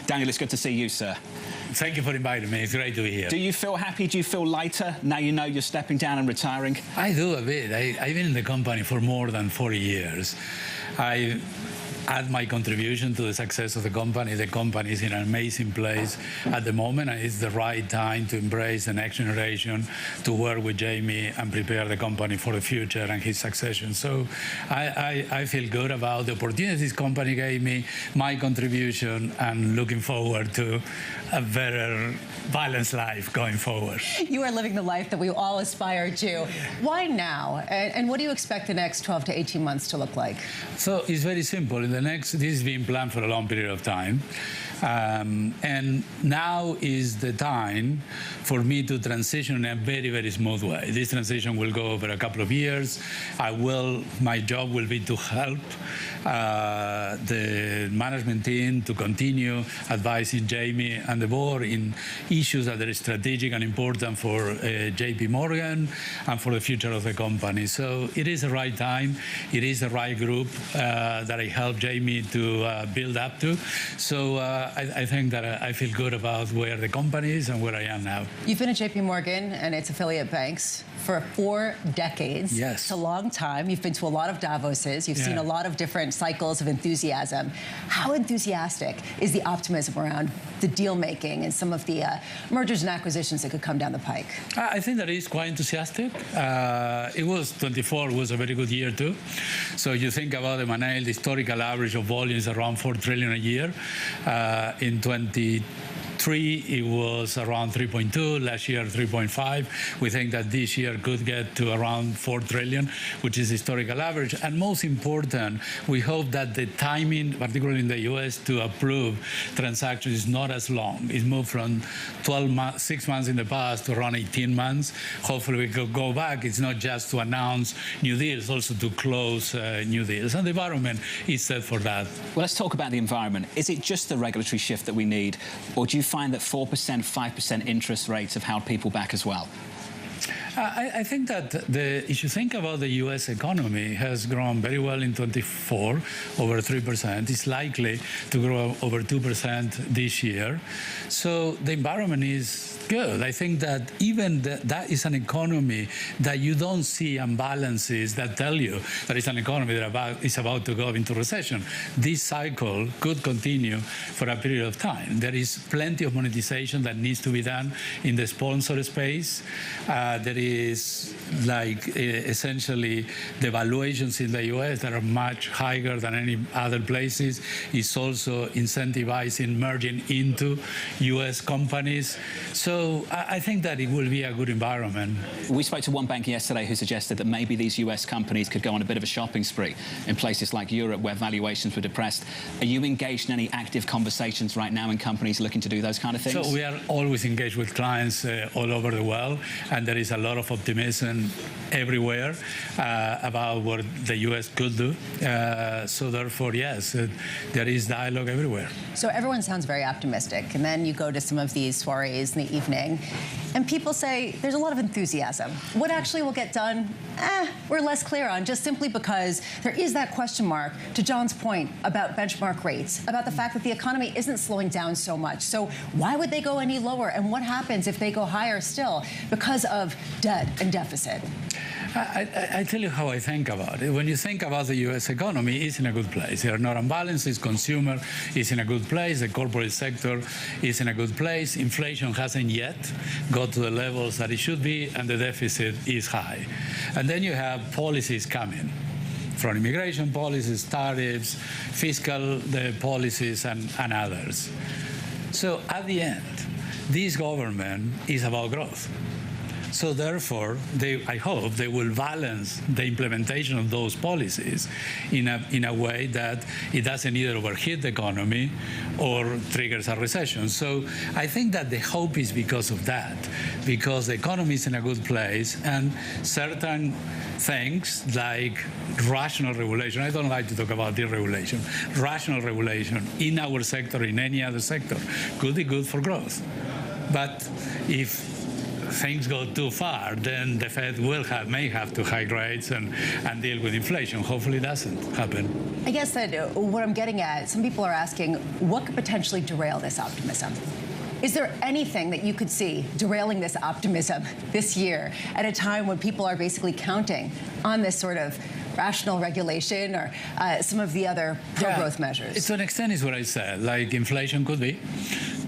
Daniel, it's good to see you, sir. Thank you for inviting me. It's great to be here. Do you feel happy? Do you feel lighter now you know you're stepping down and retiring? I do a bit. I've been in the company for more than 40 years. I add my contribution to the success of the company. The company is in an amazing place at the moment, and it's the right time to embrace the next generation, to work with Jamie and prepare the company for the future and his succession. So I feel good about the opportunities this company gave me, my contribution, and looking forward to a better balanced life going forward. You are living the life that we all aspire to. Why now? And what do you expect the next 12 to 18 months to look like? So it's very simple. This is being planned for a long period of time. And now is the time for me to transition in a very, very smooth way. This transition will go over a couple of years. My job will be to help the management team to continue advising Jamie and the board in issues that are strategic and important for JPMorgan and for the future of the company. So it is the right time. It is the right group that I helped Jamie to build up to. So I think that I feel good about where the company is and where I am now. You've been at JPMorgan and its affiliate banks for 4 decades. Yes. It's a long time. You've been to a lot of Davoses. You've seen a lot of different cycles of enthusiasm. How enthusiastic is the optimism around the deal making and some of the mergers and acquisitions that could come down the pike? I think that is quite enthusiastic. 24 was a very good year too. So you think about M&A, the historical average of volumes around $4 trillion a year. In 2023, it was around 3.2. Last year, 3.5. We think that this year could get to around 4 trillion, which is historical average. And most important, we hope that the timing, particularly in the U.S., to approve transactions is not as long. It moved from 6 months in the past to around 18 months. Hopefully, we could go back. It's not just to announce new deals, also to close new deals. And the environment is set for that. Well, let's talk about the environment. Is it just the regulatory shift that we need, or do you find that 4%, 5% interest rates have held people back as well? I think that if you think about the U.S. economy, has grown very well in 24, over 3%. It's likely to grow over 2% this year. So the environment is good. I think that even that is an economy that you don't see imbalances that tell you that it's an economy that is about to go into recession. This cycle could continue for a period of time. There is plenty of monetization that needs to be done in the sponsor space. There is essentially the valuations in the U.S. that are much higher than any other places. It's also incentivizing merging into U.S. companies. So I think that it will be a good environment. We spoke to one banker yesterday who suggested that maybe these U.S. companies could go on a bit of a shopping spree in places like Europe where valuations were depressed. Are you engaged in any active conversations right now in companies looking to do those kind of things? So we are always engaged with clients all over the world, and there is a lot of optimism everywhere about what the U.S. could do. So therefore, yes, there is dialogue everywhere. So everyone sounds very optimistic, and then you go to some of these soirees in the evening, and people say there's a lot of enthusiasm. What actually will get done, we're less clear on, just simply because there is that question mark, to John's point, about benchmark rates, about the fact that the economy isn't slowing down so much. So why would they go any lower? And what happens if they go higher still because of debt and deficit? I tell you how I think about it. When you think about the U.S. economy, it's in a good place. There are no imbalances. Consumer is in a good place. The corporate sector is in a good place. Inflation hasn't yet got to the levels that it should be, and the deficit is high. And then you have policies coming from immigration policies, tariffs, fiscal policies, and others. So at the end, this government is about growth. So therefore, I hope they will balance the implementation of those policies in a way that it doesn't either overheat the economy or triggers a recession. So I think that the hope is because of that, because the economy is in a good place, and certain things like rational regulation, I don't like to talk about deregulation, rational regulation in our sector, in any other sector, could be good for growth. But if things go too far, then the Fed may have to hike rates and deal with inflation. Hopefully it doesn't happen. I guess that what I'm getting at, some people are asking, what could potentially derail this optimism? Is there anything that you could see derailing this optimism this year at a time when people are basically counting on this sort of rational regulation or some of the other pro-growth measures? To an extent is what I said, like inflation could be.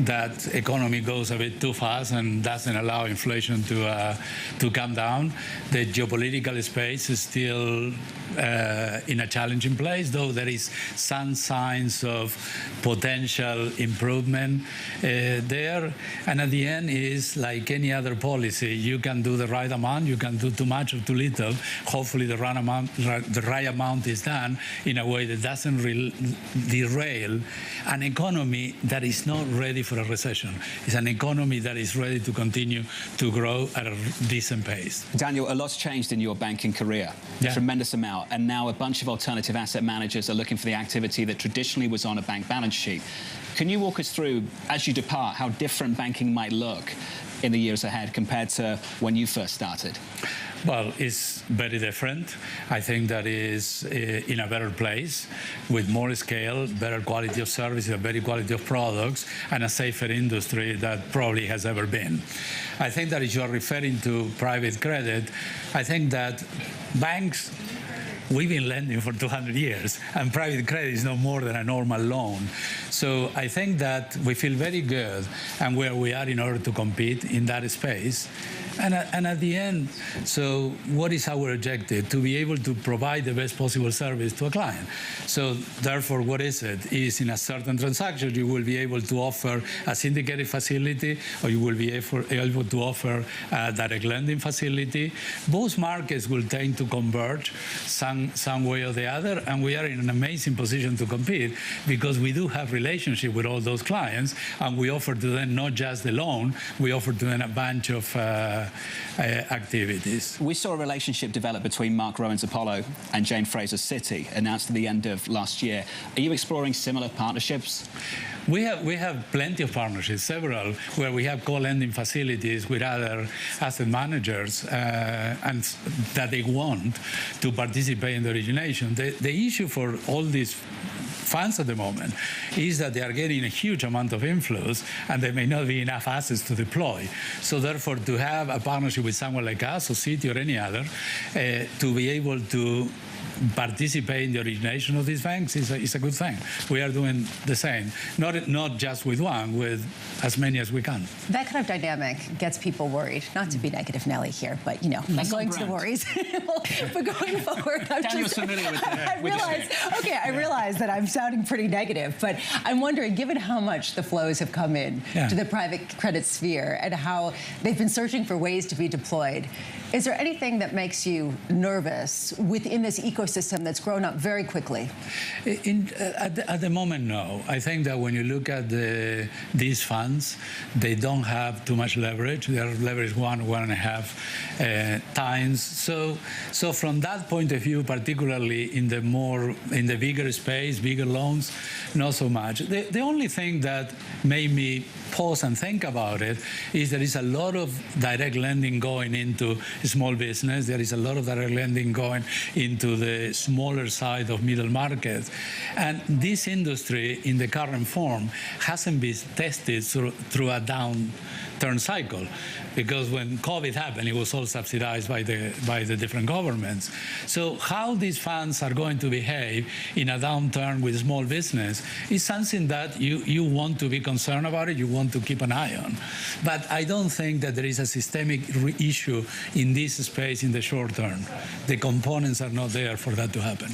That economy goes a bit too fast and doesn't allow inflation to come down. The geopolitical space is still in a challenging place, though there is some signs of potential improvement there. And at the end is like any other policy. You can do the right amount, you can do too much or too little. Hopefully the right amount is done in a way that doesn't derail an economy that is not ready for a recession. It's an economy that is ready to continue to grow at a decent pace. Daniel, a lot's changed in your banking career, a tremendous amount, and now a bunch of alternative asset managers are looking for the activity that traditionally was on a bank balance sheet. Can you walk us through, as you depart, how different banking might look in the years ahead compared to when you first started? Well, it's very different. I think that is in a better place with more scale, better quality of service, a better quality of products, and a safer industry that probably has ever been. I think that if you are referring to private credit, I think that banks, we've been lending for 200 years, and private credit is no more than a normal loan. So I think that we feel very good and where we are in order to compete in that space. And at the end, so what is our objective? To be able to provide the best possible service to a client. So therefore, what is it? Is in a certain transaction, you will be able to offer a syndicated facility, or you will be able to offer a direct lending facility. Both markets will tend to converge some way or the other, and we are in an amazing position to compete because we do have relationship with all those clients, and we offer to them not just the loan, we offer to them a bunch of activities. We saw a relationship develop between Mark Rowan's Apollo and Jane Fraser's Citi, announced at the end of last year. Are you exploring similar partnerships? We have plenty of partnerships, several, where we have co-lending facilities with other asset managers and that they want to participate in the origination. The issue for all these funds at the moment is that they are getting a huge amount of inflows and there may not be enough assets to deploy. So therefore, to have a partnership with someone like us or Citi or any other to be able to participate in the origination of these banks is a good thing. We are doing the same, not just with one, with as many as we can. That kind of dynamic gets people worried. Not to be negative Nelly here, but you know, I'm going to the worries. But going forward, Daniel's familiar with that. I realize that I'm sounding pretty negative, but I'm wondering, given how much the flows have come in to the private credit sphere and how they've been searching for ways to be deployed, is there anything that makes you nervous within this ecosystem that's grown up very quickly? At the moment, no. I think that when you look at these funds, they don't have too much leverage. They are leveraged 1.5 times. So from that point of view, particularly in the bigger space, bigger loans, not so much. The only thing that made me pause and think about it is there is a lot of direct lending going into small business. There is a lot of direct lending going into the smaller side of middle market. And this industry in the current form hasn't been tested through a downturn cycle, because when COVID happened, it was all subsidized by the different governments. So how these funds are going to behave in a downturn with small business is something that you want to be concerned about it, you want to keep an eye on. But I don't think that there is a systemic issue in this space in the short term. The components are not there for that to happen.